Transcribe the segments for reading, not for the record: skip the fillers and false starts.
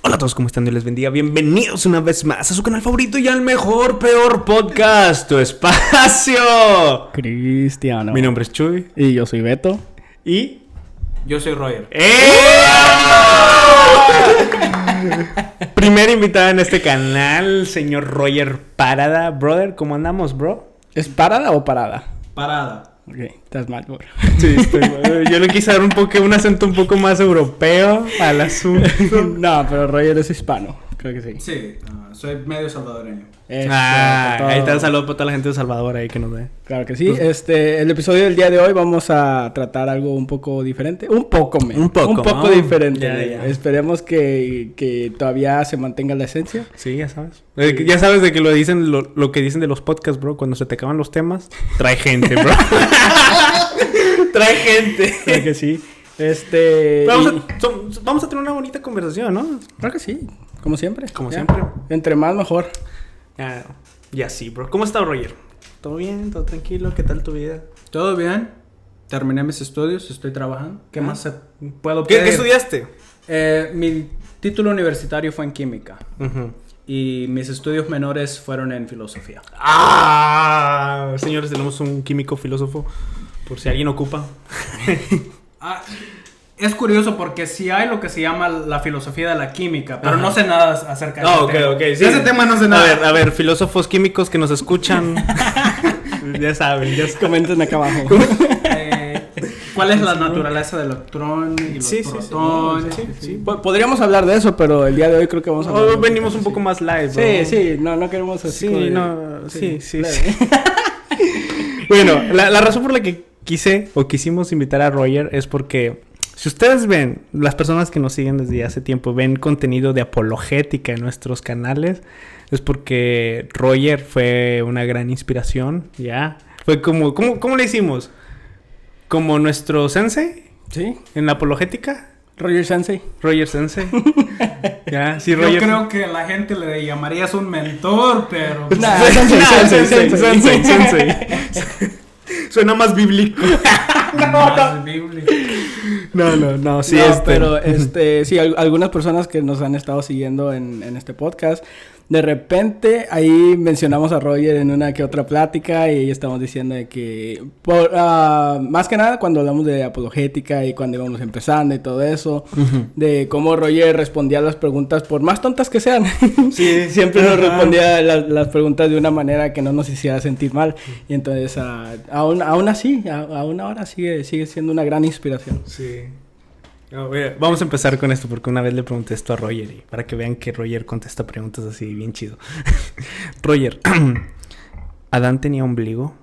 Hola a todos, ¿cómo están? Dios les bendiga. Bienvenidos una vez más a su canal favorito y al mejor, peor podcast, Tu Espacio. Cristiano. Mi nombre es Chuy. Y yo soy Beto. Y... yo soy Roger. Primera invitada en este canal, señor Roger Parada. Brother, ¿cómo andamos, bro? ¿Es parada o parada? Parada. Ok, estás mal, bro. Sí, yo le quise dar un acento un poco más europeo al asunto. No, pero Roger es hispano. Creo que sí. Sí, soy medio salvadoreño. Eso, todo. Ahí está el saludo para toda la gente de Salvador ahí que nos ve. Claro que sí. El episodio del día de hoy vamos a tratar algo un poco diferente. Un poco diferente. Ya. Esperemos que todavía se mantenga la esencia. Sí, ya sabes. Ya sabes de que lo dicen, lo que dicen de los podcasts, bro. Cuando se te acaban los temas, trae gente, bro. Trae gente. Claro que sí. Vamos a tener una bonita conversación, ¿no? Claro que sí. Como siempre. Como Ya. siempre. Entre más, mejor. Ya sí, bro. ¿Cómo está, Roger? ¿Todo bien? ¿Todo tranquilo? ¿Qué tal tu vida? ¿Todo bien? Terminé mis estudios, estoy trabajando. ¿Qué más puedo ¿Qué pedir? estudiaste? Mi título universitario fue en química. Uh-huh. Y mis estudios menores fueron en filosofía. Señores, tenemos un químico filósofo. Por si alguien ocupa. Es curioso porque sí hay lo que se llama la filosofía de la química, pero no sé nada acerca de Ok. Sí. De ese tema no sé nada. A ver, filósofos químicos que nos escuchan. ya saben. Comenten acá abajo. ¿Cuál es la naturaleza del electrón y los protones? Sí. Podríamos hablar de eso, pero el día de hoy creo que vamos a hablar. Hoy venimos un poco más live, bro. Sí, no queremos así. Sí. Bueno, la razón por la que quisimos invitar a Roger es porque si ustedes ven, las personas que nos siguen desde hace tiempo ven contenido de apologética en nuestros canales, es porque Roger fue una gran inspiración, ¿ya? Fue como, ¿cómo le hicimos? ¿Como nuestro sensei? Sí. ¿En la apologética? Roger Sensei. Roger Sensei. Ya, sí, Roger. Yo creo que la gente le llamarías un mentor, pero... Sensei. Suena más bíblico. Más bíblico. No, sí, pero sí, algunas personas que nos han estado siguiendo en este podcast, de repente ahí mencionamos a Roger en una que otra plática y estamos diciendo de que más que nada cuando hablamos de apologética y cuando íbamos empezando y todo eso, de cómo Roger respondía a las preguntas por más tontas que sean. Sí, siempre nos respondía las preguntas de una manera que no nos hiciera sentir mal, y entonces aún así, aún ahora sigue siendo una gran inspiración. Sí. Vamos a empezar con esto porque una vez le pregunté esto a Roger y para que vean que Roger contesta preguntas así bien chido. Roger, ¿Adán tenía ombligo?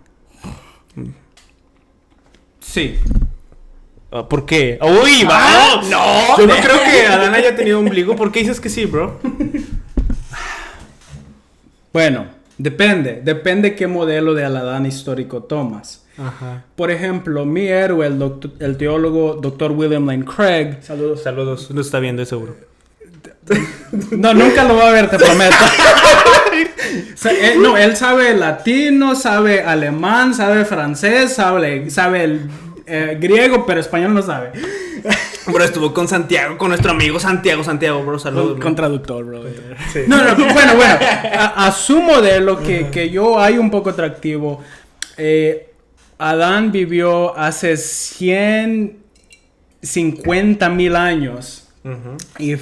Sí. ¿Por qué? ¡Uy, va! ¡No! Yo no creo que Adán haya tenido ombligo. ¿Por qué dices que sí, bro? Bueno, depende qué modelo de Adán histórico tomas. Ajá. Por ejemplo, mi héroe, el teólogo Dr. William Lane Craig. Saludos. No está viendo eso, bro. No, nunca lo va a ver, te prometo. Él sabe latino, sabe alemán, sabe francés, sabe el griego, pero español no sabe. Bro, estuvo con Santiago, con nuestro amigo Santiago, bro, saludos. Con traductor, bro. Sí. No, bueno. A su modelo, que yo hay un poco atractivo. Adán vivió hace 150,000 años. Uh-huh. Y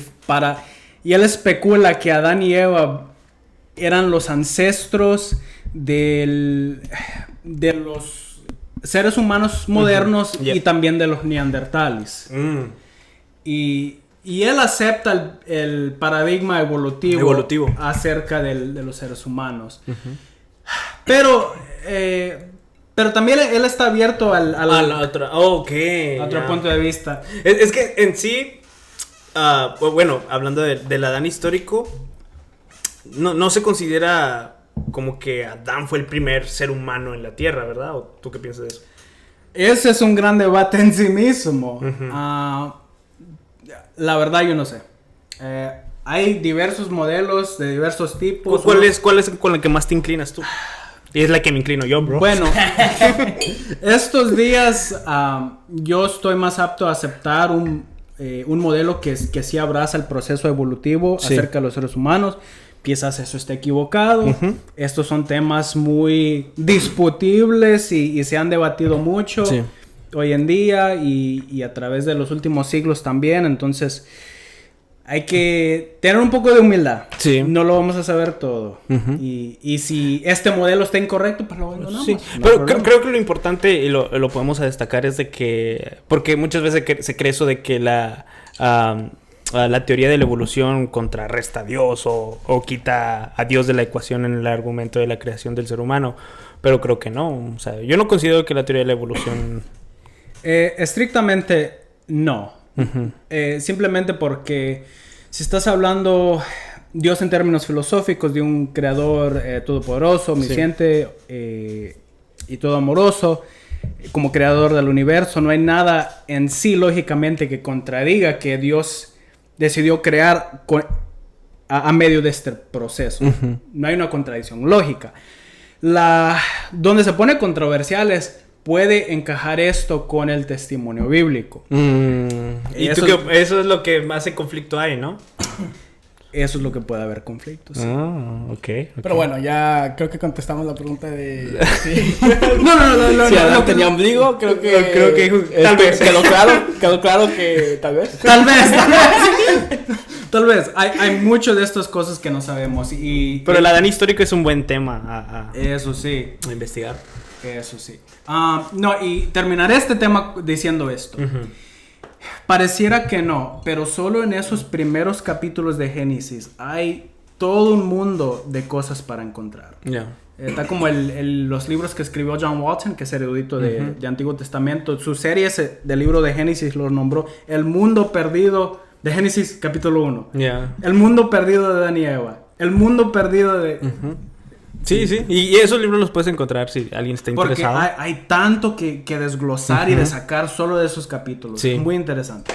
él especula que Adán y Eva eran los ancestros de los seres humanos modernos, uh-huh. Yep. Y también de los neandertales. Y él acepta el paradigma evolutivo acerca de los seres humanos. Uh-huh. Pero también él está abierto al otro punto de vista. Es que en sí, bueno, hablando del Adán histórico, no se considera como que Adán fue el primer ser humano en la Tierra, ¿verdad? ¿O tú qué piensas de eso? Ese es un gran debate en sí mismo. Uh-huh. La verdad yo no sé. Hay diversos modelos de diversos tipos. ¿Cuál es con la que más te inclinas tú? Y es la que me inclino yo, bro. Bueno, estos días yo estoy más apto a aceptar un modelo que sí abraza el proceso evolutivo acerca de los seres humanos. Quizás eso esté equivocado. Estos son temas muy discutibles y se han debatido mucho hoy en día y a través de los últimos siglos también. Entonces, hay que tener un poco de humildad. No lo vamos a saber todo. Y si este modelo está incorrecto, pues lo abandonamos. Pero creo que lo importante, y lo podemos destacar, es de que... Porque muchas veces se cree eso de que la teoría de la evolución contrarresta a Dios o quita a Dios de la ecuación en el argumento de la creación del ser humano. Pero creo que no. O sea, yo no considero que la teoría de la evolución... estrictamente no. Simplemente porque si estás hablando Dios en términos filosóficos de un creador todopoderoso, omnisciente y todo amoroso, como creador del universo, no hay nada en sí lógicamente que contradiga que Dios decidió crear a medio de este proceso. No hay una contradicción lógica. Donde se pone controversial es: ¿puede encajar esto con el testimonio bíblico? Y eso es lo que hace conflicto ahí, ¿no? Eso es lo que puede haber conflictos. Okay. Pero bueno, ya creo que contestamos la pregunta de... No. Si Adán tenía ombligo, creo que tal vez. Quedó claro que tal vez. Tal vez. Hay mucho de estas cosas que no sabemos. Pero el Adán histórico es un buen tema eso sí. A investigar. Eso sí. Y terminaré este tema diciendo esto. Pareciera que no, pero solo en esos primeros capítulos de Génesis hay todo un mundo de cosas para encontrar. Está como los libros que escribió John Walton, que es erudito de Antiguo Testamento. Su serie del libro de Génesis lo nombró El Mundo Perdido de Génesis capítulo 1. El Mundo Perdido de Adán y Eva. El Mundo Perdido de... Sí. Y esos libros los puedes encontrar si alguien está interesado. Porque hay tanto que desglosar y de sacar solo de esos capítulos. Es muy interesante.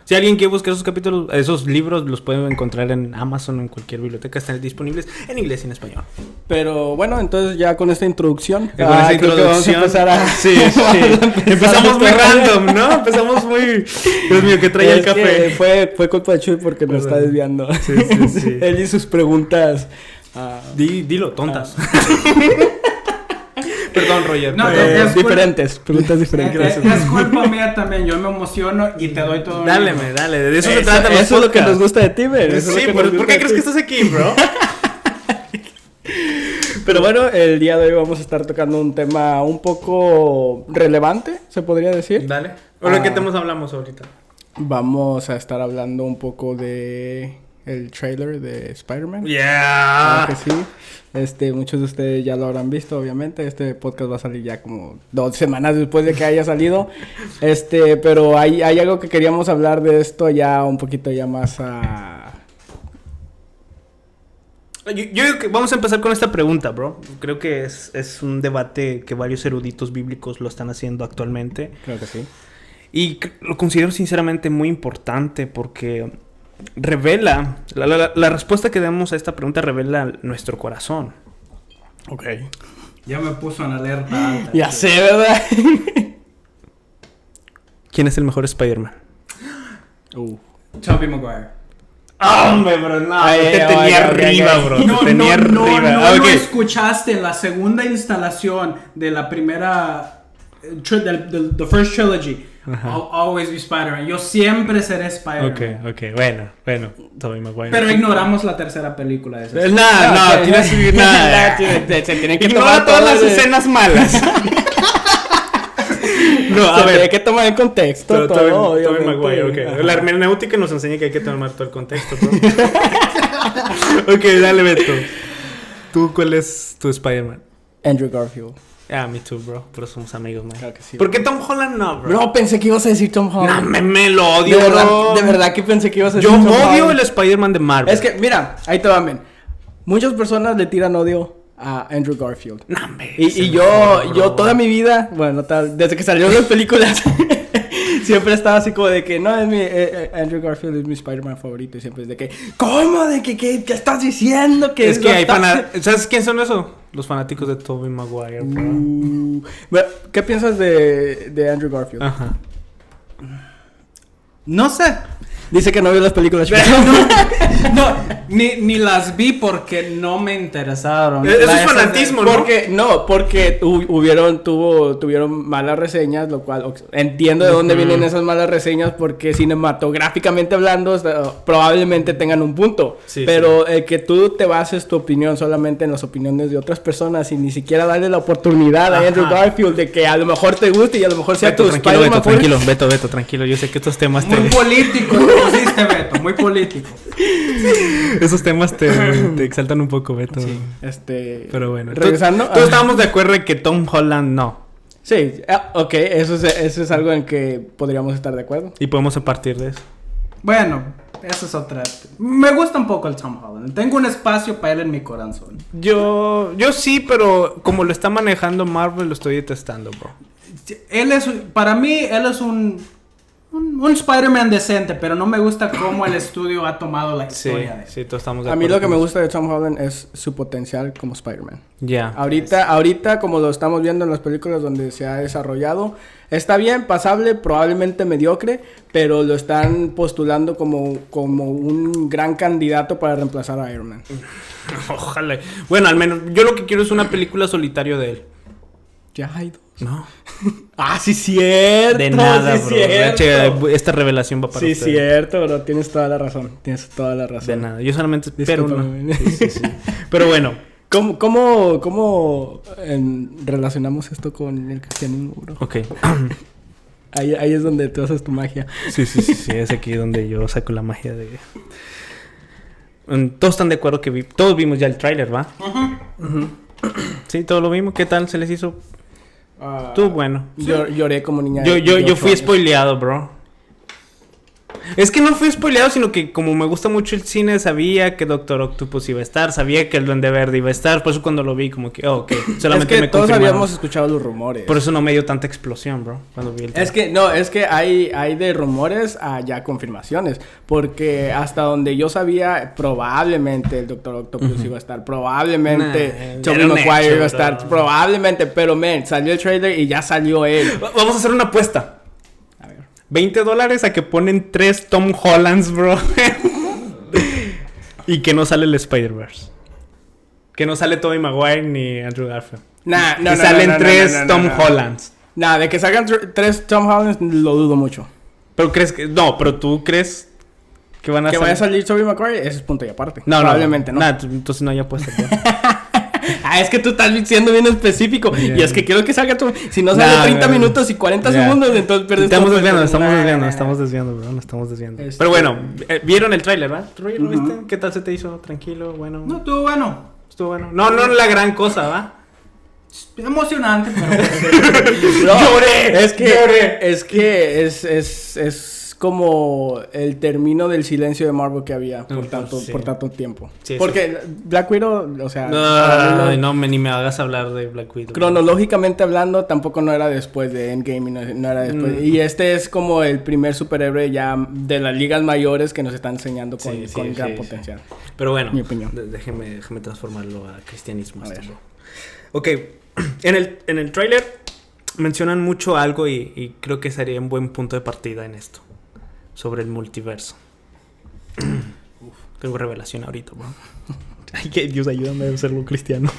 Si alguien quiere buscar esos capítulos, esos libros los pueden encontrar en Amazon o en cualquier biblioteca. Están disponibles en inglés y en español. Pero bueno, entonces ya con esta introducción... Vamos a empezar a... Sí. Empezamos muy random, ¿no? Empezamos muy... Dios mío, que traía el café. Fue culpa de Chuy porque nos está desviando. Sí. Él y sus preguntas... Dilo, tontas. Perdón, Roger. Preguntas diferentes. Es culpa mía también. Yo me emociono y te doy todo. Dale. De eso se trata. Eso es lo que nos gusta de ti, ¿ver? Sí, ¿por qué crees que estás aquí, bro? Pero bueno, el día de hoy vamos a estar tocando un tema un poco relevante, se podría decir. Dale. ¿De qué temas hablamos ahorita? Vamos a estar hablando un poco de... el trailer de Spider-Man. Claro que sí. Muchos de ustedes ya lo habrán visto, obviamente. Este podcast va a salir ya como 2 semanas después de que haya salido. Pero hay algo que queríamos hablar de esto ya un poquito ya más a... Yo digo que vamos a empezar con esta pregunta, bro. Creo que es un debate que varios eruditos bíblicos lo están haciendo actualmente. Creo que sí. Y lo considero sinceramente muy importante porque... revela, la respuesta que damos a esta pregunta revela nuestro corazón. Ok. Ya me puso en alerta alta. Ya sé, ¿verdad? ¿Quién es el mejor Spider-Man? Tobey Maguire. ¡Hombre, bro! No, te tenía arriba, bro. No lo escuchaste en la segunda instalación de la primera... the first trilogy. I'll always be Spider-Man. Yo siempre seré Spider-Man. Ok. Bueno. Tobey Maguire. Pero ignoramos la tercera película de esa. No, tienes que subir nada. Se tienen que tomar todas las escenas malas. No, a ver. Hay que tomar el contexto. Tobey Maguire, ok. La hermenéutica nos enseña que hay que tomar todo el contexto, bro. Ok, dale, Beto. ¿Tú cuál es tu Spider-Man? Andrew Garfield. Me too, bro. Pero somos amigos, man. Claro que sí. ¿Por qué Tom Holland no, bro? Bro, pensé que ibas a decir Tom Holland. No, me lo odio, bro. De verdad que pensé que ibas a decir Tom Holland. Yo odio el Spider-Man de Marvel. Es que, mira, ahí te va, men. Muchas personas le tiran odio a Andrew Garfield. No, man. Y yo toda mi vida, bueno, desde que salieron las películas, siempre estaba así como de que, no, Andrew Garfield es mi Spider-Man favorito. Y siempre es de que, ¿cómo? ¿De que qué estás diciendo? Es que hay ¿sabes quién son esos? Los fanáticos de Tobey Maguire, bro. ¿Qué piensas de Andrew Garfield? Ajá. No sé. Dice que no vio las películas. No, ni las vi porque no me interesaron. Eso es fanatismo, ¿no? Porque tuvieron malas reseñas, lo cual entiendo de dónde vienen esas malas reseñas, porque cinematográficamente hablando probablemente tengan un punto. Sí, pero que tú te bases tu opinión solamente en las opiniones de otras personas y ni siquiera darle la oportunidad a Andrew Garfield de que a lo mejor te guste y a lo mejor sea tu Spider-Man. Beto, tranquilo. Yo sé que estos temas muy político, pusiste, Beto, muy político. Esos temas te exaltan un poco, Beto. Sí, pero bueno. Regresando. Todos estábamos de acuerdo en que Tom Holland no. Sí, ok, eso es algo en que podríamos estar de acuerdo. Y podemos a partir de eso. Bueno, eso es otra. Me gusta un poco el Tom Holland. Tengo un espacio para él en mi corazón. Yo sí, pero como lo está manejando Marvel, lo estoy detestando, bro. Para mí, él es un Spider-Man decente, pero no me gusta cómo el estudio ha tomado la historia de él. Sí, todos estamos de A acuerdo. mí lo que me gusta de Tom Holland es su potencial como Spider-Man. Ya. Ahorita, como lo estamos viendo en las películas donde se ha desarrollado, está bien, pasable, probablemente mediocre, pero lo están postulando como un gran candidato para reemplazar a Iron Man. Ojalá. Bueno, al menos yo lo que quiero es una película solitario de él. Ya hay dos. No. Sí, cierto. De nada, sí, bro. cierto. Esta revelación va para Sí, usted. cierto, bro. Tienes toda la razón. De nada. Yo solamente espero uno. Discúlpame. Sí. Pero bueno. ¿Cómo relacionamos esto con el cristianismo, bro? Ok. Ahí es donde tú haces tu magia. Sí. Es aquí donde yo saco la magia de... Todos están de acuerdo que todos vimos ya el tráiler, ¿va? Sí, todos lo vimos. ¿Qué tal se les hizo? Tú, bueno. Lloré como niña. Yo fui spoileado, bro. Es que no fui spoileado, sino que como me gusta mucho el cine, sabía que Doctor Octopus iba a estar, sabía que el Duende Verde iba a estar, por eso cuando lo vi como que, ok, solamente es que me todos confirmaron. habíamos escuchado los rumores. Por eso no me dio tanta explosión, bro, cuando vi el trailer. Es que hay de rumores a ya confirmaciones, porque hasta donde yo sabía, probablemente el Doctor Octopus iba a estar, probablemente Tobey Maguire iba a estar, probablemente, pero salió el trailer y ya salió él. Vamos a hacer una apuesta. $20 a que ponen 3 Tom Hollands, bro. Y que no sale el Spider-Verse. Que no sale Tobey Maguire ni Andrew Garfield. Que salen 3 Tom Hollands. De que salgan 3 Tom Hollands lo dudo mucho. Pero crees que... No, pero tú crees que van a vaya a salir Tobey Maguire, ese es punto y aparte. No, probablemente no. Entonces no hay apuesta. Es que tú estás siendo bien específico. Yeah. Y es que quiero que salga todo. Si no sale 30 minutos y 40 segundos, entonces pierdes estamos desviando, bro. Nos estamos desviando. Pero bueno, vieron el tráiler, ¿verdad? ¿Lo viste? ¿Qué tal se te hizo? Tranquilo, bueno. No, estuvo bueno. No la gran cosa, ¿va? Emocionante, pero... Lloré. Es que es como el término del silencio de Marvel que había por tanto tiempo. Sí, porque Black Widow, o sea... ni me hagas hablar de Black Widow. Cronológicamente hablando, tampoco no era después de Endgame y no era después. Y este es como el primer superhéroe ya de las ligas mayores que nos están enseñando con gran potencial. Pero bueno, mi opinión. Déjeme transformarlo a cristianismo. Ok, en el tráiler mencionan mucho algo y creo que sería un buen punto de partida en esto. Sobre el multiverso. Tengo revelación ahorita, bro. Ay, que Dios, ayúdame a hacerlo cristiano.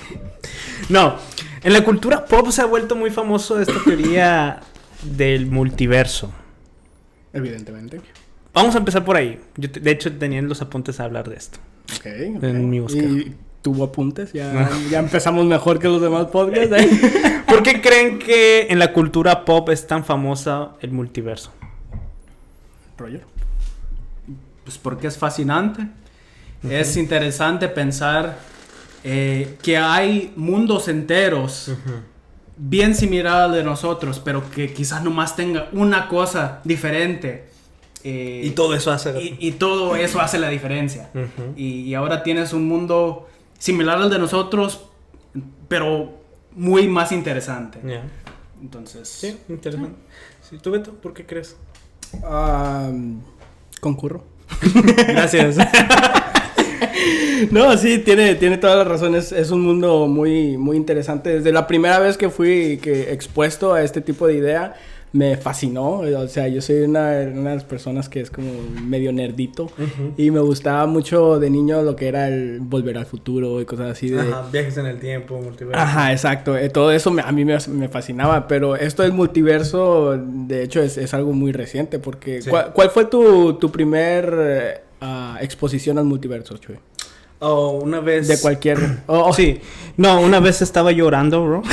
No, en la cultura pop se ha vuelto muy famoso esta teoría del multiverso. Evidentemente. Vamos a empezar por ahí. Yo, de hecho, tenía en los apuntes a hablar de esto. Ok. En mi búsqueda. ¿Y tuvo apuntes? Ya empezamos mejor que los demás podcasts. ¿Por qué creen que en la cultura pop es tan famosa el multiverso? Roger. Pues porque es fascinante. Es interesante pensar que hay mundos enteros bien similares al de nosotros, pero que quizás nomás tenga una cosa diferente. Y todo eso hace... Y todo eso hace la diferencia. Y ahora tienes un mundo similar al de nosotros, pero muy más interesante. Yeah. Entonces... Sí, interesante. Sí. ¿Tú, Beto, por qué crees? Concurro. Gracias. No, sí, tiene todas las razones. Es un mundo muy, muy interesante. Desde la primera vez que fui expuesto a este tipo de idea, me fascinó. O sea, yo soy una de las personas que es como medio nerdito. Y me gustaba mucho de niño lo que era el Volver al Futuro y cosas así de... Ajá, viajes en el tiempo, multiverso. Ajá, exacto. Todo eso a mí me fascinaba. Pero esto del multiverso, de hecho, es algo muy reciente. Porque... Sí. ¿Cuál fue tu primer exposición al multiverso, Chuy? Oh, una vez... De cualquier... Sí. No, una vez estaba llorando, bro.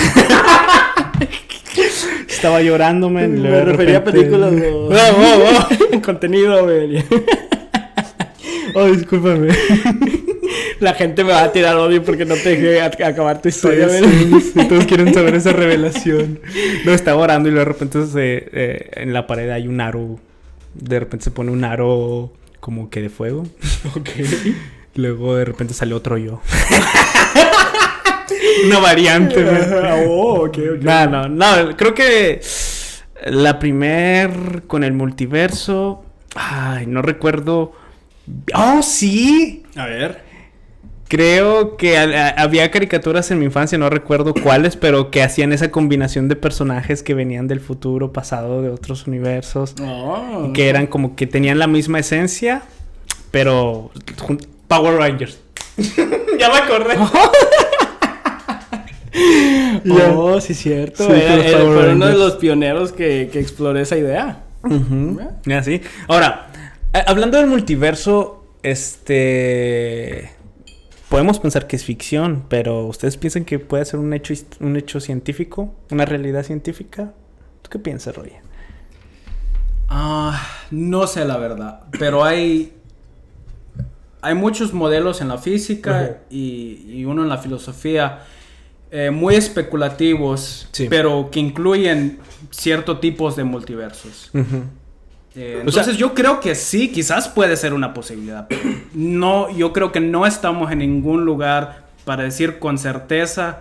Estaba llorando, man. Me refería a películas, bro. Contenido, güey. Oh, discúlpame. La gente me va a tirar odio porque no te dejé acabar tu historia, sí. Todos quieren saber esa revelación. No, estaba orando y de repente en la pared hay un aro. De repente se pone un aro como que de fuego. Ok. Luego de repente sale otro yo. Una variante, okay. No. Creo que la primer con el multiverso... Ay, no recuerdo... ¡Oh, sí! A ver. Creo que había caricaturas en mi infancia, no recuerdo cuáles, pero que hacían esa combinación de personajes que venían del futuro, pasado, de otros universos. Y que eran como que tenían la misma esencia, pero... Power Rangers. Ya me acordé. Oh, sí, cierto. Sí, fue uno de los pioneros que exploró esa idea. Ya, sí. Ahora, hablando del multiverso, podemos pensar que es ficción, pero ¿ustedes piensan que puede ser un hecho científico? ¿Una realidad científica? ¿Tú qué piensas, Roy? No sé la verdad, pero hay muchos modelos en la física y uno en la filosofía muy especulativos, sí, pero que incluyen ciertos tipos de multiversos. Entonces yo creo que sí, quizás puede ser una posibilidad, pero no, yo creo que no estamos en ningún lugar para decir con certeza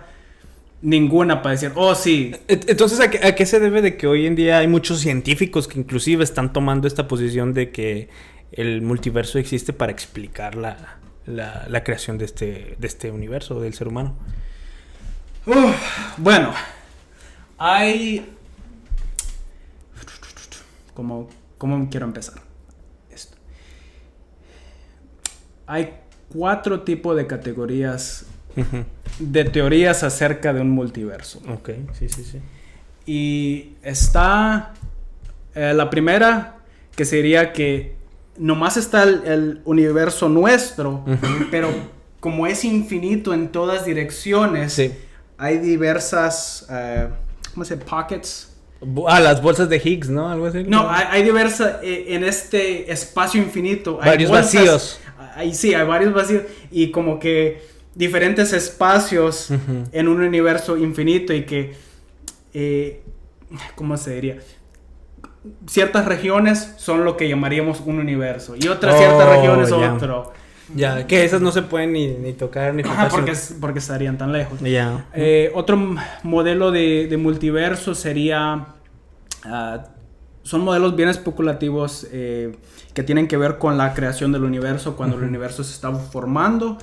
ninguna, para decir, oh sí. Entonces, ¿a qué se debe de que hoy en día hay muchos científicos que inclusive están tomando esta posición de que el multiverso existe para explicar la creación de este universo, del ser humano? Bueno, hay... ¿Cómo quiero empezar esto? Hay 4 tipos de categorías de teorías acerca de un multiverso. Ok, sí. Y está la primera, que sería que nomás está el universo nuestro, pero como es infinito en todas direcciones, sí, hay diversas, ¿cómo se dice? Pockets. Las bolsas de Higgs, ¿no? Algo así. No, hay diversas, en este espacio infinito. Hay varios bolsas, vacíos. Sí, hay varios vacíos. Y como que diferentes espacios en un universo infinito y que, ¿cómo se diría? Ciertas regiones son lo que llamaríamos un universo y otras ciertas regiones otro. Ya, que esas no se pueden ni tocar ni tocar. Porque estarían tan lejos. Ya. Otro modelo de multiverso sería... son modelos bien especulativos que tienen que ver con la creación del universo. Cuando el universo se estaba formando,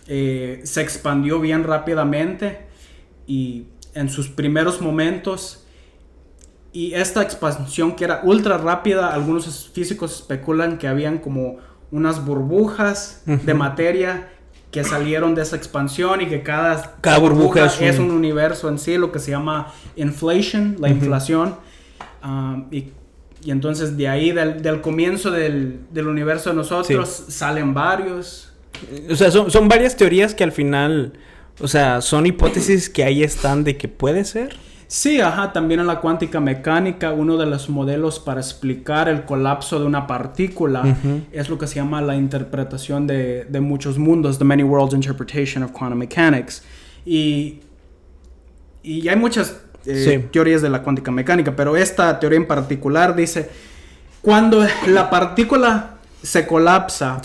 se expandió bien rápidamente y en sus primeros momentos... Y esta expansión que era ultra rápida, algunos físicos especulan que habían como unas burbujas de materia que salieron de esa expansión y que cada burbuja es un universo en sí, lo que se llama inflation, la inflación. Y entonces de ahí, del comienzo del universo de nosotros, salen varios. O sea, son varias teorías que al final, o sea, son hipótesis que ahí están de que puede ser. Sí, también en la cuántica mecánica, uno de los modelos para explicar el colapso de una partícula es lo que se llama la interpretación de muchos mundos, the Many Worlds Interpretation of Quantum Mechanics. Y hay muchas teorías de la cuántica mecánica, pero esta teoría en particular dice, cuando la partícula se colapsa,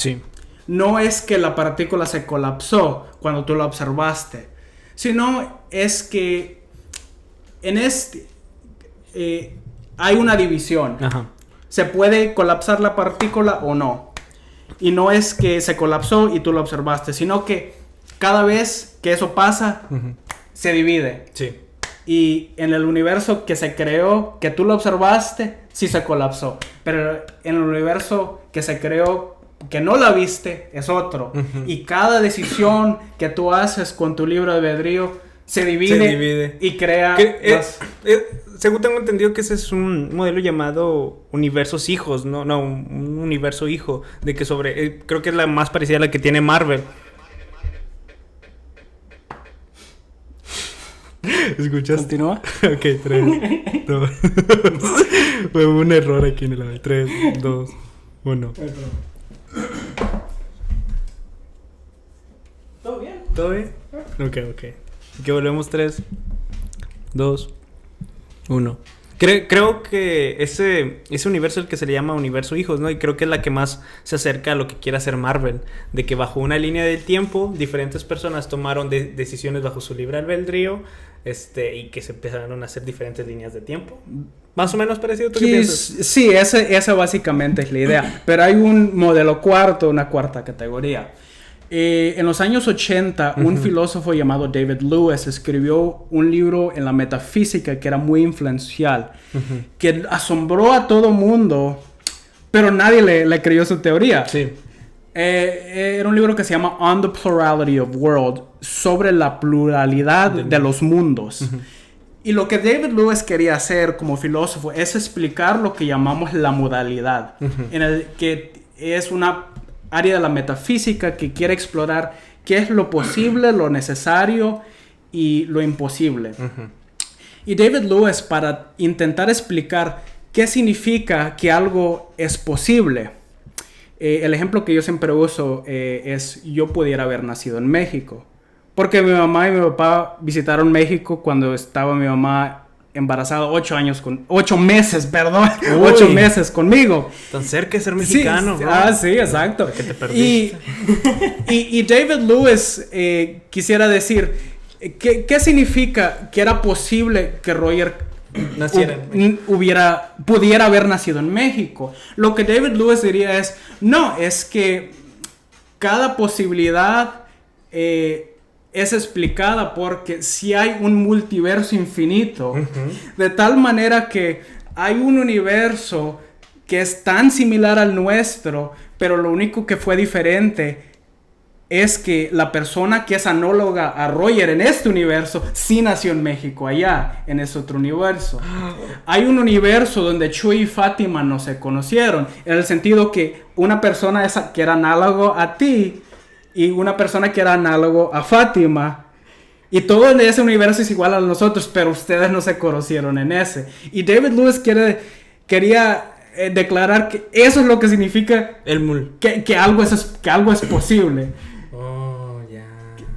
no es que la partícula se colapsó cuando tú la observaste, sino es que hay una división. Se puede colapsar la partícula o no. Y no es que se colapsó y tú lo observaste, sino que cada vez que eso pasa, se divide. Sí. Y en el universo que se creó, que tú lo observaste, sí se colapsó. Pero en el universo que se creó, que no la viste, es otro. Y cada decisión que tú haces con tu libre albedrío se divide y crea... Según tengo entendido que ese es un modelo llamado universos hijos, no, un universo hijo, de que sobre... creo que es la más parecida a la que tiene Marvel. ¿Escuchas? ¿Continúa? Ok, 3, 2... Fue un error aquí en el audio. 3, 2, 1. ¿Todo bien? ¿Todo bien? Ok. Que volvemos 3, 2, 1. Creo que ese universo es el que se le llama universo hijos, ¿no? Y creo que es la que más se acerca a lo que quiere hacer Marvel. De que bajo una línea del tiempo, diferentes personas tomaron decisiones bajo su libre albedrío, y que se empezaron a hacer diferentes líneas de tiempo. Más o menos parecido. ¿Tú qué piensas? Sí, esa básicamente es la idea. Pero hay un modelo cuarto, una cuarta categoría. En los años 80, un filósofo llamado David Lewis escribió un libro en la metafísica que era muy influencial, que asombró a todo mundo, pero nadie le creyó su teoría. Sí. Era un libro que se llama On the Plurality of World, sobre la pluralidad de los mundos. Y lo que David Lewis quería hacer como filósofo es explicar lo que llamamos la modalidad, en el que es una área de la metafísica que quiere explorar qué es lo posible, lo necesario y lo imposible. Y David Lewis, para intentar explicar qué significa que algo es posible, el ejemplo que yo siempre uso es: yo pudiera haber nacido en México, porque mi mamá y mi papá visitaron México cuando estaba mi mamá embarazada 8 meses conmigo. Tan cerca de ser mexicano. Sí, ¿no? Sí, exacto. ¿Por qué te perdiste? Y David Lewis quisiera decir, ¿qué significa que era posible que Roger pudiera haber nacido en México? Lo que David Lewis diría es, no, es que cada posibilidad es explicada porque si hay un multiverso infinito, de tal manera que hay un universo que es tan similar al nuestro, pero lo único que fue diferente es que la persona que es análoga a Roger en este universo sí nació en México, allá en ese otro universo. Hay un universo donde Chuy y Fátima no se conocieron, en el sentido que una persona que era análogo a ti y una persona que era análogo a Fátima, y todo en ese universo es igual a nosotros, pero ustedes no se conocieron en ese. Y David Lewis quería declarar que eso es lo que significa que algo es posible. Oh, ya.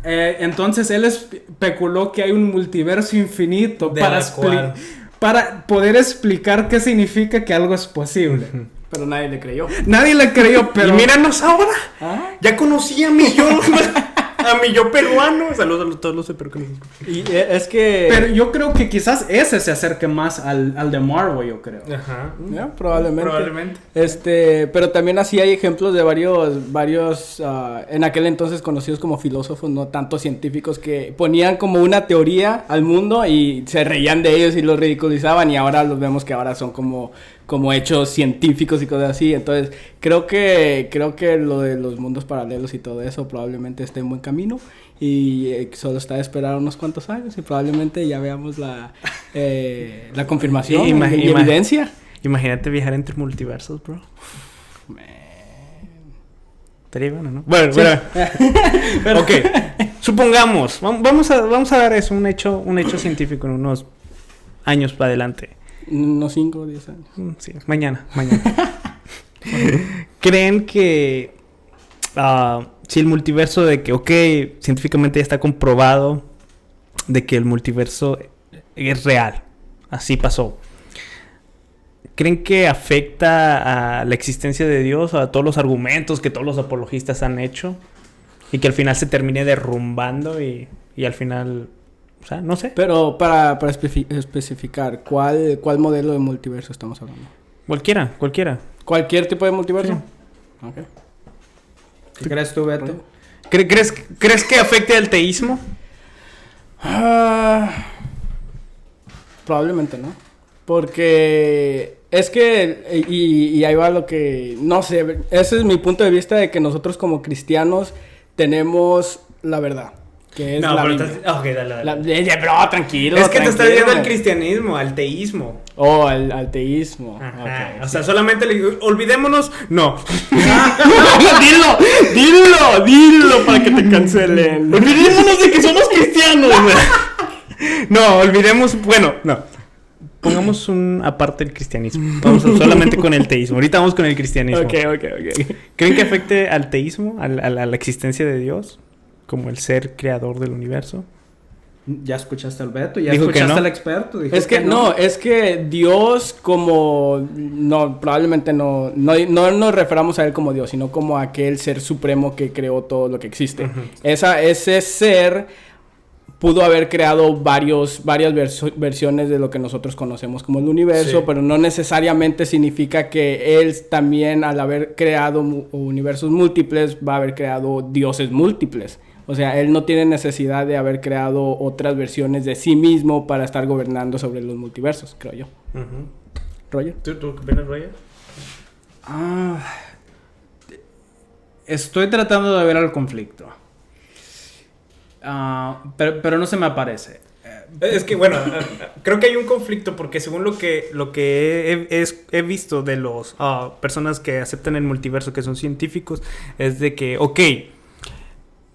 Entonces él especuló que hay un multiverso infinito para poder explicar qué significa que algo es posible. Pero nadie le creyó. Nadie le creyó, pero... Y míranos ahora. ¿Ah? Ya conocí a mi yo peruano. Saludos a todos los peruanos. Y es que... Pero yo creo que quizás ese se acerque más al de Marvel, yo creo. Ajá. Probablemente. Pero también así hay ejemplos de varios en aquel entonces conocidos como filósofos, no tanto científicos, que ponían como una teoría al mundo y se reían de ellos y los ridiculizaban, y ahora los vemos que ahora son como hechos científicos y cosas así. Entonces creo que lo de los mundos paralelos y todo eso probablemente esté en buen camino, y solo está de esperar unos cuantos años y probablemente ya veamos la confirmación y evidencia. Imagínate viajar entre multiversos, bro. Estaría bueno, ¿no? Bueno. Ok, supongamos, vamos a dar eso, un hecho científico en unos años para adelante. Unos 5 o 10 años. Sí, mañana. ¿Creen que si el multiverso de que, científicamente ya está comprobado de que el multiverso es real, así pasó, creen que afecta a la existencia de Dios, a todos los argumentos que todos los apologistas han hecho, y que al final se termine derrumbando y al final... O sea, no sé. Pero para especificar, ¿cuál modelo de multiverso estamos hablando? Cualquiera. ¿Cualquier tipo de multiverso? Sí. Okay. ¿Qué crees tú, Beto? ¿Crees que afecte al teísmo? Probablemente no. Porque es que, y ahí va lo que, no sé, ese es mi punto de vista de que nosotros como cristianos tenemos la verdad. Que es la Biblia. Ok, dale. Bro, tranquilo. Es que te estás viendo al tranquilo. cristianismo, al teísmo. Oh, al teísmo. Ajá. Okay, O sea, solamente olvidémonos. No. Dilo para que te cancelen. Olvidémonos de que somos cristianos. No, olvidemos. Bueno, no. Pongamos aparte el cristianismo. Vamos solamente con el teísmo. Ahorita vamos con el cristianismo. Ok. ¿Creen que afecte al teísmo, a la existencia de Dios? Como el ser creador del universo. Ya escuchaste al Beto, ya Dijo que escuchaste no. al experto. Dijo Es que no, es que Dios como... No, probablemente no nos referamos a Él como Dios, sino como aquel ser supremo que creó todo lo que existe. Uh-huh. Ese ser pudo haber creado varias versiones de lo que nosotros conocemos como el universo, Sí. pero no necesariamente significa que Él también, al haber creado universos múltiples, va a haber creado dioses múltiples. O sea, Él no tiene necesidad de haber creado otras versiones de sí mismo para estar gobernando sobre los multiversos, creo yo. Uh-huh. ¿Roger? ¿Tú qué opinas, Roger? Estoy tratando de ver el conflicto. Pero no se me aparece. Es que, bueno, creo que hay un conflicto porque según lo que he visto de los personas que aceptan el multiverso, que son científicos, es de que, ok,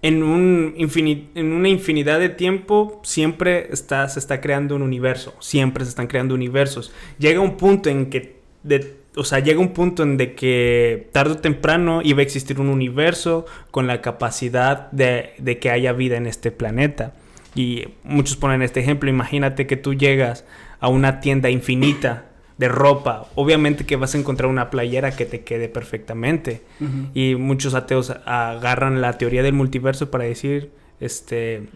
en una infinidad de tiempo siempre se está creando un universo, siempre se están creando universos. Llega un punto en que, de que tarde o temprano iba a existir un universo con la capacidad de que haya vida en este planeta. Y muchos ponen este ejemplo. Imagínate que tú llegas a una tienda infinita de ropa. Obviamente que vas a encontrar una playera que te quede perfectamente. Uh-huh. Y muchos ateos agarran la teoría del multiverso para decir el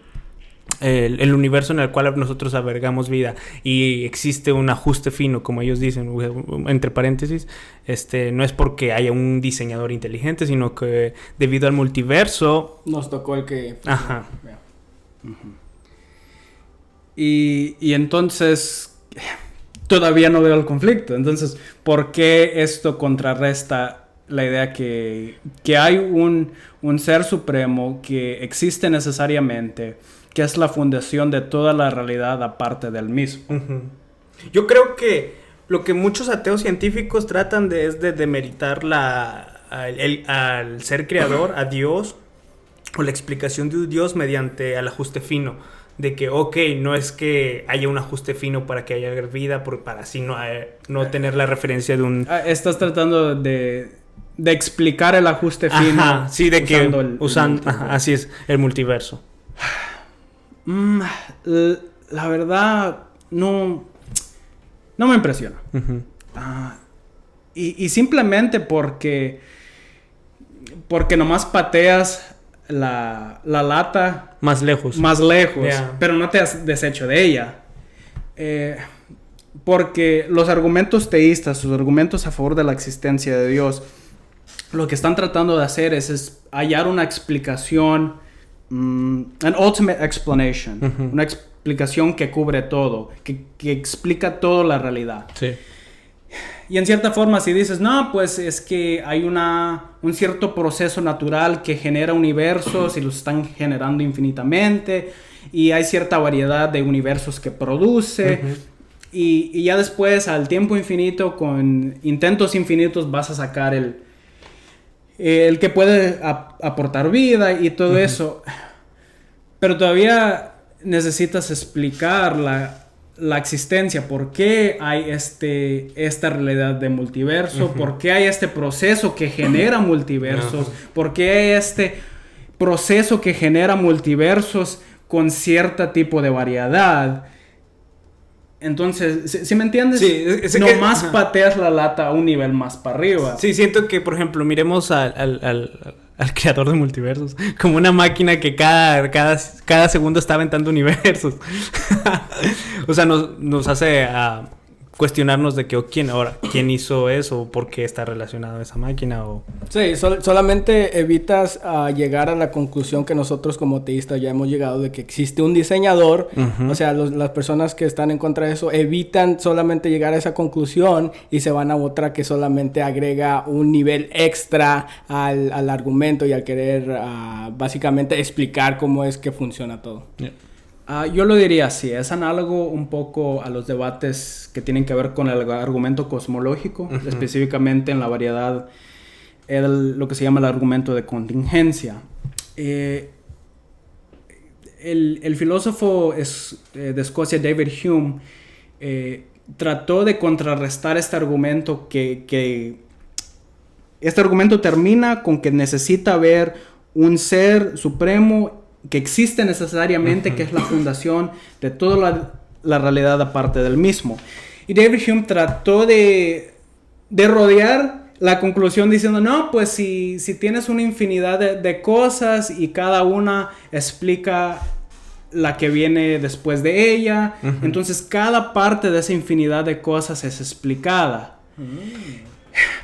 universo en el cual nosotros albergamos vida y existe un ajuste fino, como ellos dicen, entre paréntesis, no es porque haya un diseñador inteligente, sino que debido al multiverso nos tocó el que... Ajá. Uh-huh. Y entonces todavía no veo el conflicto. Entonces, ¿por qué esto contrarresta la idea que hay un ser supremo que existe necesariamente, que es la fundación de toda la realidad aparte del mismo? Uh-huh. Yo creo que lo que muchos ateos científicos tratan es de demeritar al ser creador, a Dios, o la explicación de un Dios mediante el ajuste fino. De que, ok, no es que haya un ajuste fino para que haya vida, para así no tener la referencia de un... Estás tratando de explicar el ajuste fino. Ajá, sí, de que usando así es, el multiverso. La verdad, no me impresiona. Uh-huh. Y simplemente porque nomás pateas la lata más lejos, yeah. Pero no te has deshecho de ella. Porque los argumentos teístas, los argumentos a favor de la existencia de Dios, lo que están tratando de hacer es hallar una explicación, an ultimate explanation, uh-huh. una explicación que cubre todo, que explica toda la realidad. Sí. Y en cierta forma, si dices, no, pues es que hay un cierto proceso natural que genera universos y los están generando infinitamente, y hay cierta variedad de universos que produce, uh-huh. y ya después, al tiempo infinito, con intentos infinitos, vas a sacar el que puede aportar vida y todo uh-huh. eso. Pero todavía necesitas explicar la existencia, por qué hay esta realidad de multiverso, uh-huh. por qué hay este proceso que genera multiversos, uh-huh. por qué hay este proceso que genera multiversos con cierto tipo de variedad. Entonces, ¿sí me entiendes? Sí, nomás pateas la lata a un nivel más para arriba. Sí, siento que, por ejemplo, miremos al creador de multiversos como una máquina que cada segundo está aventando universos. O sea, nos hace cuestionarnos de que quién hizo eso, o por qué está relacionado a esa máquina o... Sí, solamente evitas llegar a la conclusión que nosotros como teístas ya hemos llegado de que existe un diseñador. O sea, las personas que están en contra de eso evitan solamente llegar a esa conclusión y se van a otra que solamente agrega un nivel extra al argumento y al querer básicamente explicar cómo es que funciona todo. Yeah. Yo lo diría así, es análogo un poco a los debates que tienen que ver con el argumento cosmológico, específicamente en la variedad, lo que se llama el argumento de contingencia. El filósofo de Escocia, David Hume, trató de contrarrestar este argumento que este argumento termina con que necesita haber un ser supremo que existe necesariamente, que es la fundación de toda la realidad aparte del mismo. Y David Hume trató de rodear la conclusión diciendo, no, pues si tienes una infinidad de cosas y cada una explica la que viene después de ella, entonces cada parte de esa infinidad de cosas es explicada.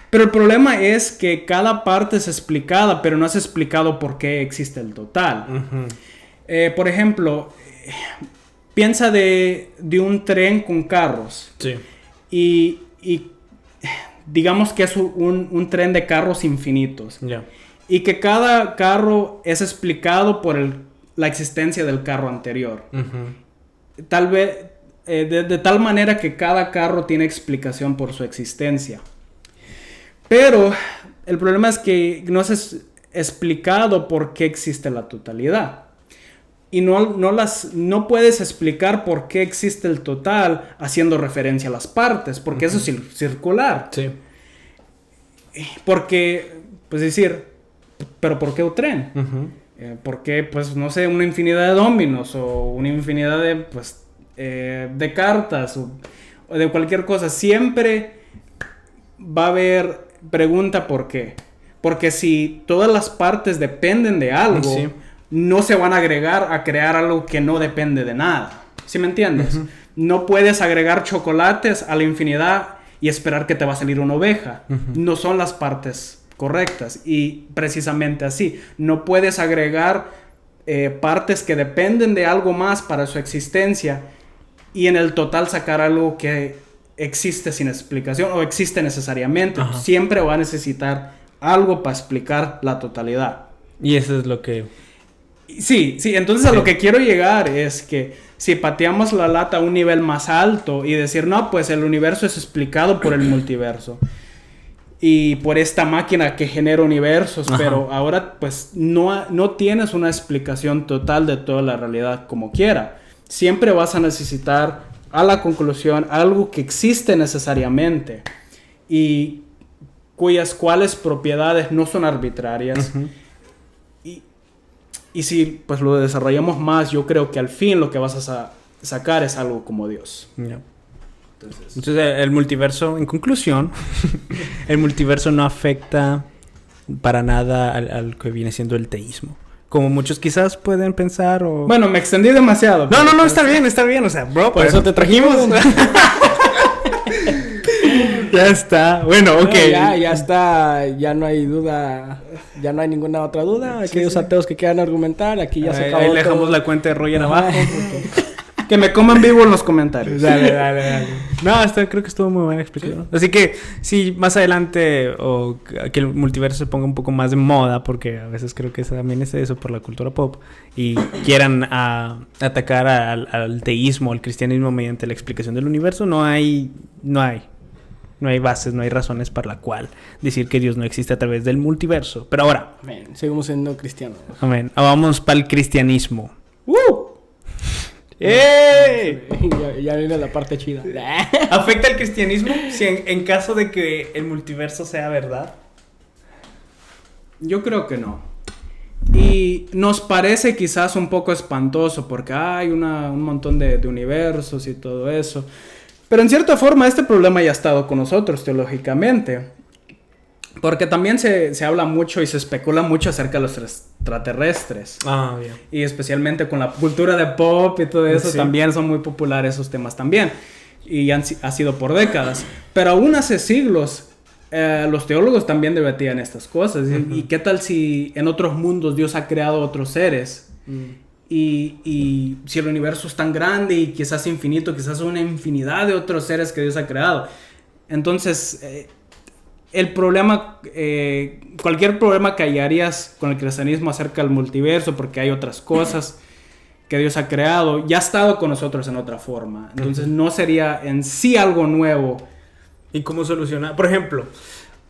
Pero el problema es que cada parte es explicada, pero no es explicado por qué existe el total. Por ejemplo, piensa de un tren con carros. Sí. Y digamos que es un tren de carros infinitos. Yeah. Y que cada carro es explicado por la existencia del carro anterior. Tal vez, de tal manera que cada carro tiene explicación por su existencia. Pero el problema es que no es explicado por qué existe la totalidad. Y no puedes explicar por qué existe el total haciendo referencia a las partes, porque eso es circular. Sí. Porque, pues decir, ¿pero por qué un tren? ¿Por qué, pues, no sé, una infinidad de dominos o una infinidad de, pues, de cartas o de cualquier cosa? Siempre va a haber... Pregunta por qué. Porque si todas las partes dependen de algo, sí, no se van a agregar a crear algo que no depende de nada. ¿Sí me entiendes? No puedes agregar chocolates a la infinidad y esperar que te va a salir una oveja. No son las partes correctas. Y precisamente así. No puedes agregar partes que dependen de algo más para su existencia y en el total sacar algo que existe sin explicación o existe necesariamente. Siempre va a necesitar algo para explicar la totalidad. Y eso es lo que... Sí, entonces a lo que quiero llegar es que si pateamos la lata a un nivel más alto y decir, no, pues el universo es explicado por el multiverso y por esta máquina que genera universos, pero ahora pues no tienes una explicación total de toda la realidad como quiera. Siempre vas a necesitar a la conclusión algo que existe necesariamente y cuáles propiedades no son arbitrarias. Y si pues lo desarrollamos más, yo creo que al fin lo que vas a sacar es algo como Dios. Yeah. Entonces el multiverso, en conclusión, el multiverso no afecta para nada al que viene siendo el teísmo. Como muchos quizás pueden pensar o... Bueno, me extendí demasiado. No, está bien. O sea, bro, por eso te trajimos. Ya está. Bueno, ok. Ya está. Ya no hay duda. Ya no hay ninguna otra duda. Aquellos ateos que quieran argumentar, aquí ya se acabó. Ahí dejamos la cuenta de Roger abajo. Que me coman vivo en los comentarios. Dale. No, creo que estuvo muy buena explicación. Así que, si más adelante o que el multiverso se ponga un poco más de moda, porque a veces creo que también es eso por la cultura pop, y quieran atacar al teísmo, al cristianismo mediante la explicación del universo, no hay bases, no hay razones para la cual decir que Dios no existe a través del multiverso. Pero ahora... Amén. Seguimos siendo cristianos. Amén. Vamos para el cristianismo. ¡Eh! Ya viene la parte chida. ¿Afecta el cristianismo si en caso de que el multiverso sea verdad? Yo creo que no. Y nos parece quizás un poco espantoso porque hay un montón de universos y todo eso. Pero en cierta forma este problema ya ha estado con nosotros teológicamente. Porque también se habla mucho y se especula mucho acerca de los extraterrestres. Bien. Y especialmente con la cultura de pop y todo eso, sí, también son muy populares esos temas también. y ha sido por décadas. Pero aún hace siglos, los teólogos también debatían estas cosas. ¿Y qué tal si en otros mundos Dios ha creado otros seres? Y si el universo es tan grande y quizás infinito, quizás una infinidad de otros seres que Dios ha creado. Entonces, el problema, cualquier problema que hallarías con el cristianismo acerca del multiverso, porque hay otras cosas que Dios ha creado, ya ha estado con nosotros en otra forma. Entonces, no sería en sí algo nuevo. ¿Y cómo solucionar? Por ejemplo,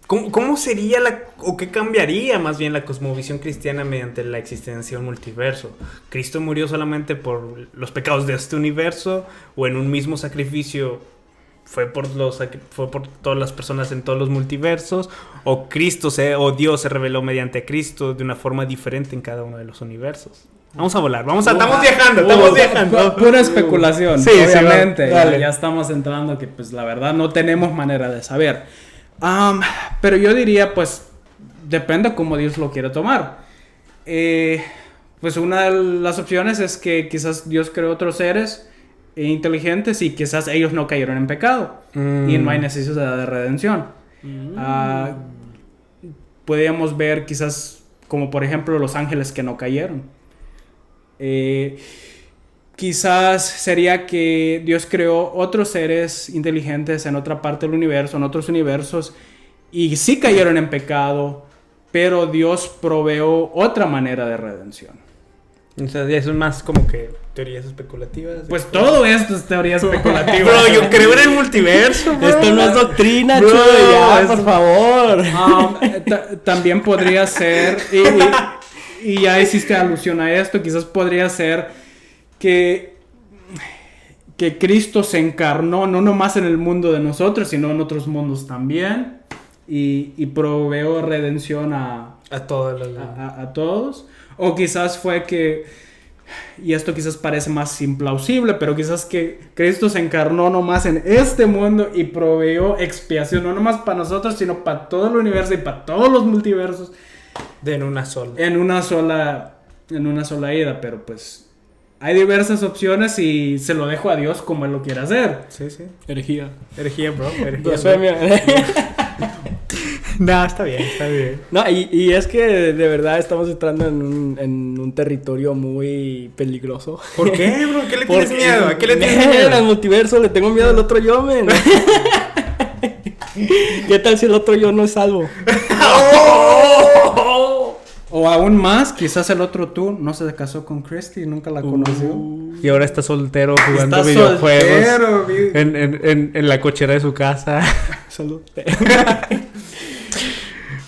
¿cómo sería o qué cambiaría más bien la cosmovisión cristiana mediante la existencia de un multiverso? ¿Cristo murió solamente por los pecados de este universo? ¿O en un mismo sacrificio fue por todas las personas en todos los multiversos? ¿O Dios se reveló mediante Cristo de una forma diferente en cada uno de los universos? Vamos a volar, estamos viajando. Pura especulación, sí, obviamente. Sí, vale. Ya estamos entrando que pues la verdad no tenemos manera de saber. Pero yo diría pues depende cómo Dios lo quiere tomar. Pues una de las opciones es que quizás Dios creó otros seres inteligentes y quizás ellos no cayeron en pecado y no hay necesidad de redención. Podríamos ver quizás como por ejemplo los ángeles que no cayeron. Quizás sería que Dios creó otros seres inteligentes en otra parte del universo, en otros universos, y sí cayeron en pecado, pero Dios proveó otra manera de redención. Entonces ya son más como que teorías especulativas. Pues todo esto es teoría especulativa. Bro, yo creo en el multiverso, bro. Esto no es doctrina, Bro, ya, por favor. También podría ser, y ya hiciste alusión a esto, quizás podría ser que Cristo se encarnó no nomás en el mundo de nosotros, sino en otros mundos también, y proveó redención a todos. O quizás fue que, y esto quizás parece más implausible, pero quizás que Cristo se encarnó nomás en este mundo y proveyó expiación, no nomás para nosotros, sino para todo el universo y para todos los multiversos. En una sola ida, pero pues hay diversas opciones y se lo dejo a Dios como Él lo quiere hacer. Sí. Herejía, bro. Blasfemia. No, está bien. No, y es que de verdad estamos entrando en un territorio muy peligroso. ¿Por qué, bro? ¿Qué le tienes miedo? ¿A qué le tienes miedo? Al multiverso le tengo miedo al otro yo, men. ¿Qué tal si el otro yo no es salvo? O aún más, quizás el otro tú no se casó con Christy y nunca la conoció. Y ahora está soltero jugando videojuegos en la cochera de su casa. Salud.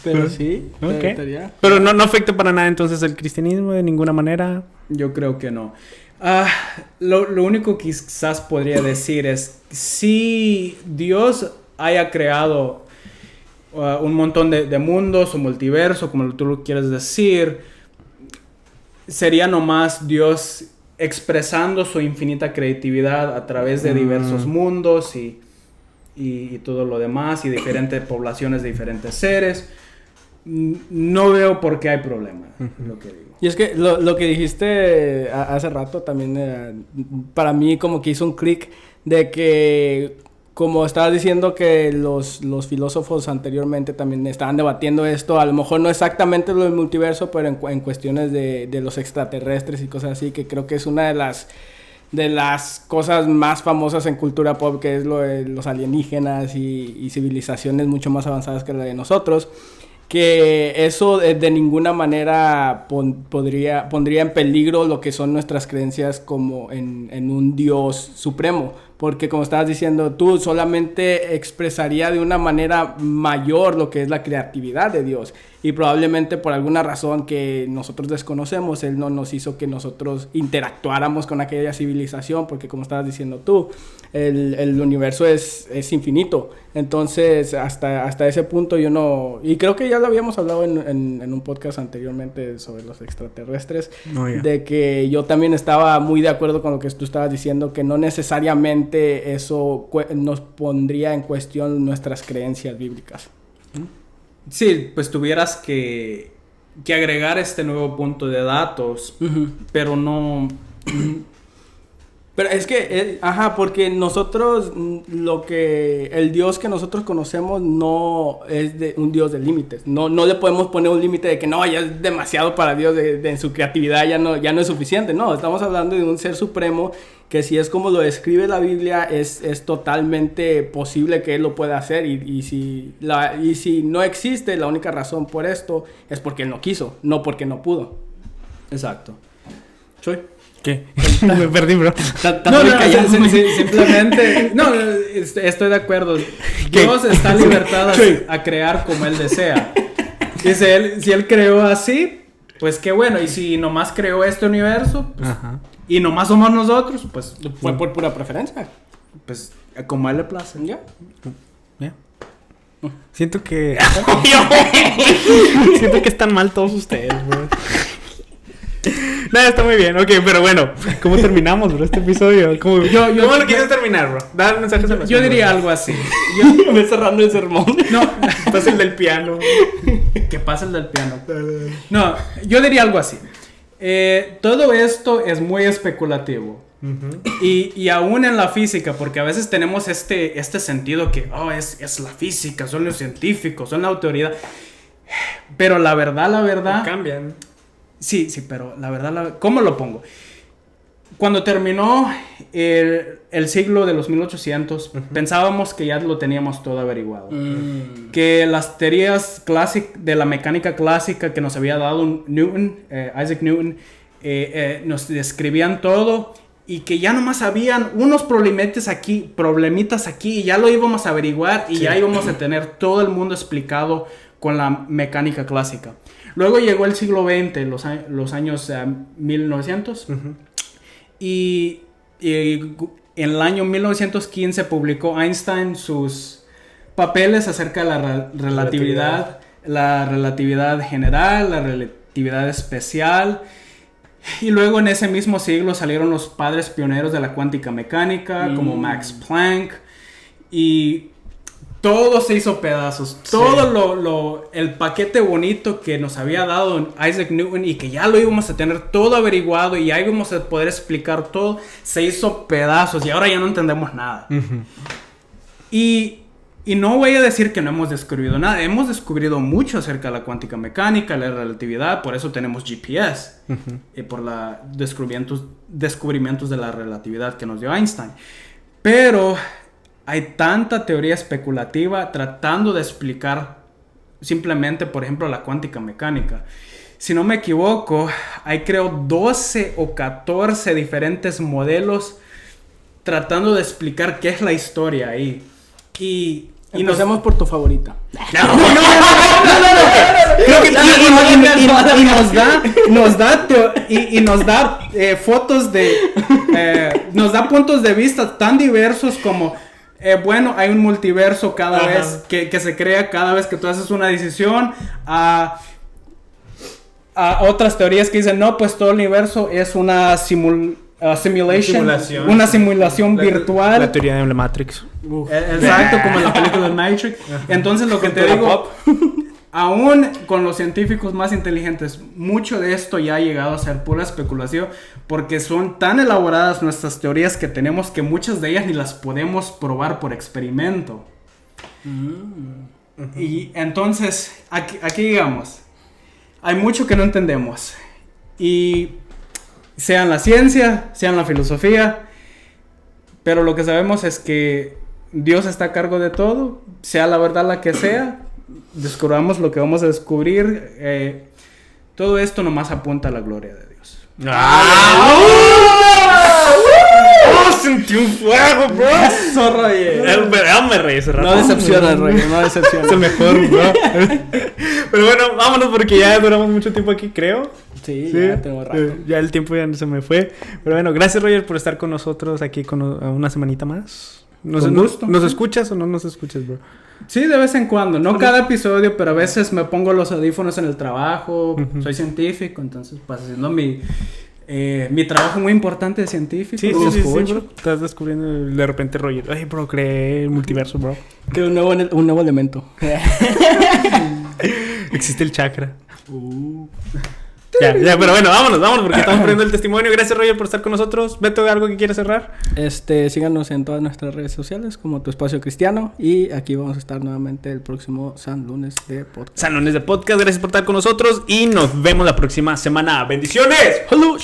Pero sí, okay. Pero no afecta para nada entonces el cristianismo de ninguna manera. Yo creo que no. Lo único que quizás podría decir es si Dios haya creado un montón de mundos o multiverso, como tú lo quieres decir, sería nomás Dios expresando su infinita creatividad a través de diversos mundos y todo lo demás y diferentes poblaciones de diferentes seres. No veo por qué hay problema, lo que digo. Y es que lo que dijiste hace rato también para mí como que hizo un clic de que, como estabas diciendo que los filósofos anteriormente también estaban debatiendo esto, a lo mejor no exactamente lo del multiverso, pero en cuestiones de los extraterrestres y cosas así, que creo que es una de las cosas más famosas en cultura pop, que es lo de los alienígenas y civilizaciones mucho más avanzadas que la de nosotros. Que eso de ninguna manera pondría en peligro lo que son nuestras creencias como en un Dios supremo. Porque como estabas diciendo tú, solamente expresaría de una manera mayor lo que es la creatividad de Dios. Y probablemente por alguna razón que nosotros desconocemos, Él no nos hizo que nosotros interactuáramos con aquella civilización. Porque como estabas diciendo tú, el universo es infinito. Entonces hasta ese punto yo no... Y creo que ya lo habíamos hablado en un podcast anteriormente sobre los extraterrestres. De que yo también estaba muy de acuerdo con lo que tú estabas diciendo, que no necesariamente eso nos pondría en cuestión nuestras creencias bíblicas. Sí, pues tuvieras que agregar este nuevo punto de datos, pero no Pero es que, porque nosotros, el Dios que nosotros conocemos no es un Dios de límites. No le podemos poner un límite de que no, ya es demasiado para Dios, en su creatividad ya no es suficiente. No, estamos hablando de un ser supremo que si es como lo describe la Biblia, es totalmente posible que Él lo pueda hacer. Y si no existe, la única razón por esto es porque Él no quiso, no porque no pudo. Exacto. Chuy. ¿Qué? Me perdí, bro. Simplemente... No, estoy de acuerdo. Dios está en libertad a crear como Él desea. Dice si Él creó así, pues qué bueno. Y si nomás creó este universo, pues, y nomás somos nosotros, pues... Fue por pura preferencia. Pues como a Él le place. ¿Ya? Siento que están mal todos ustedes, bro. Nada, está muy bien, ok, pero bueno, ¿cómo terminamos, bro, este episodio? ¿Cómo lo quieres terminar, bro? Dar mensajes a la Yo diría algo así. Yo me cerrando el sermón. No, pasa el del piano. Que pasa el del piano. No, yo diría algo así. Todo esto es muy especulativo. Y aún en la física, porque a veces tenemos este sentido que es la física, son los científicos, son la autoridad. Pero la verdad... Cambian. Sí, pero la verdad, ¿cómo lo pongo? Cuando terminó el siglo de los 1800, pensábamos que ya lo teníamos todo averiguado. Que las teorías de la mecánica clásica que nos había dado Isaac Newton, nos describían todo y que ya nomás habían unos problemitas aquí y ya lo íbamos a averiguar y ya íbamos a tener todo el mundo explicado con la mecánica clásica. Luego llegó el siglo XX, los años 1900, y en el año 1915 publicó Einstein sus papeles acerca de la relatividad general, la relatividad especial, y luego en ese mismo siglo salieron los padres pioneros de la cuántica mecánica, como Max Planck, y... todo se hizo pedazos. Todo el paquete bonito que nos había dado Isaac Newton y que ya lo íbamos a tener todo averiguado y ya íbamos a poder explicar todo, se hizo pedazos y ahora ya no entendemos nada. Y no voy a decir que no hemos descubierto nada. Hemos descubierto mucho acerca de la cuántica mecánica, la relatividad. Por eso tenemos GPS. Por los descubrimientos de la relatividad que nos dio Einstein. Pero... hay tanta teoría especulativa tratando de explicar simplemente, por ejemplo, la cuántica mecánica. Si no me equivoco, hay creo 12 o 14 diferentes modelos tratando de explicar qué es la historia ahí. Y empecemos por tu favorita. Nos da fotos nos da puntos de vista tan diversos como... bueno, hay un multiverso cada vez que se crea cada vez que tú haces una decisión. A otras teorías que dicen, no, pues todo el universo es una una simulación virtual. La teoría de la Matrix. Exacto, como en la película de Matrix. Entonces lo que te digo, aún con los científicos más inteligentes, mucho de esto ya ha llegado a ser pura especulación, porque son tan elaboradas nuestras teorías que tenemos que muchas de ellas ni las podemos probar por experimento. Y entonces, aquí digamos, hay mucho que no entendemos. Y sea en la ciencia, sea en la filosofía, pero lo que sabemos es que Dios está a cargo de todo, sea la verdad la que sea. Descubramos lo que vamos a descubrir. Todo esto nomás apunta a la gloria de Dios. Sentí un fuego, bro. Eso, Roger. Me reí ese rato. No decepcionas, Roger, no decepcionas. Es el mejor, bro. Pero bueno, vámonos porque ya duramos mucho tiempo aquí, creo. Sí, ya tengo rato. Ya el tiempo ya se me fue. Pero bueno, gracias, Roger, por estar con nosotros aquí una semanita más. ¿Nos escuchas o no nos escuchas, bro? Sí, de vez en cuando. No cada episodio, pero a veces me pongo los audífonos en el trabajo. Soy científico, entonces pues haciendo mi trabajo muy importante de científico. Sí, bro. Estás descubriendo de repente, Roger. Ay, bro, creé el multiverso, bro. Creo un nuevo elemento. Existe el chakra. Ya, pero bueno, vámonos porque estamos poniendo el testimonio. Gracias, Roger, por estar con nosotros. Beto, ¿algo que quieras cerrar? Síganos en todas nuestras redes sociales como Tu Espacio Cristiano. Y aquí vamos a estar nuevamente el próximo San Lunes de Podcast. San Lunes de Podcast, gracias por estar con nosotros y nos vemos la próxima semana. ¡Bendiciones! ¡Hello!